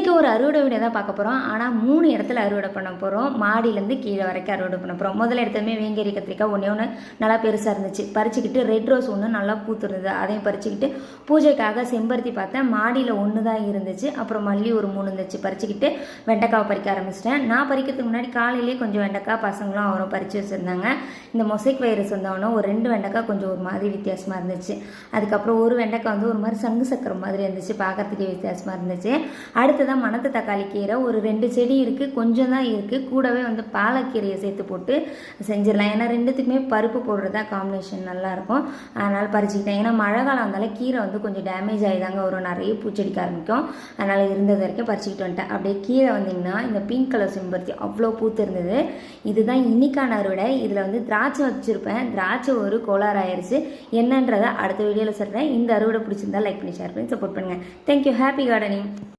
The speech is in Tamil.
இன்றைக்கி ஒரு அறுவடை வீடியோ தான் பார்க்க போகிறோம். ஆனால் 3 இடத்துல அறுவடை பண்ண போகிறோம். மாடியிலேருந்து கீழே வரைக்கும் அறுவடை பண்ண போகிறோம். முதல்ல எடுத்ததுமே வேங்கேரி கத்திரிக்காய் ஒன்று நல்லா பெருசாக இருந்துச்சு. பறிச்சுக்கிட்டு ரெட் ரோஸ் ஒன்று நல்லா பூத்துருந்தது, அதையும் பறிச்சுக்கிட்டு பூஜைக்காக செம்பருத்தி பார்த்தேன். மாடியில் ஒன்று தான் இருந்துச்சு. அப்புறம் மல்லி ஒரு 3 இருந்துச்சு. பறிச்சுக்கிட்டு வெண்டைக்காவை பறிக்க ஆரம்பிச்சிட்டேன். நான் பறிக்கிறதுக்கு முன்னாடி காலையிலேயே கொஞ்சம் வெண்டைக்காய் பசங்களும் அவரும் பறித்து வச்சுருந்தாங்க. இந்த மொசைக் வைரஸ் வந்தவனும் ஒரு 2 வெண்டைக்காய் கொஞ்சம் ஒரு மாதிரி வித்தியாசமாக இருந்துச்சு. அதுக்கப்புறம் ஒரு வெண்டைக்காய் வந்து ஒரு மாதிரி சங்கு சக்கரம் மாதிரி இருந்துச்சு, பார்க்கறதுக்கே வித்தியாசமாக இருந்துச்சு. அடுத்ததான் மணத்து தக்காளி கீரை ஒரு 2 செடி இருக்குது, கொஞ்சம் தான் இருக்குது. கூடவே வந்து பாலக்கீரையை சேர்த்து போட்டு செஞ்சிடலாம். ஏன்னா 2த்துக்குமே பருப்பு போடுறதா காம்பினேஷன் நல்லாயிருக்கும். அதனால் பறிச்சுக்கிட்டேன். ஏன்னா மழை காலம் வந்தாலும் கீரை வந்து கொஞ்சம் டேமேஜ் ஆகிதாங்க வரும், நிறைய பூச்செடிக்க ஆரம்பிக்கும். அதனால் இருந்தது வரைக்கும் பறிச்சுக்கிட்டு வந்துட்டேன். அப்படியே கீரை வந்திங்கன்னா இந்த பிங்க் கலர் செம்பருத்தி அவ்வளோ பூத்து இருந்தது. இதுதான் இன்னைக்கான அறுவடை. இதில் வந்து திராட்சை வச்சுருப்பேன். திராட்சை ஒரு கோளாறு ஆயிடுச்சு. என்னன்றதை அடுத்த வீடியோவில் சொல்கிறேன். இந்த அறுவடை பிடிச்சிருந்தா லைக் பண்ணி ஷேர் பண்ணி சப்போர்ட் பண்ணுங்கள். தேங்க்யூ. Happy gardening.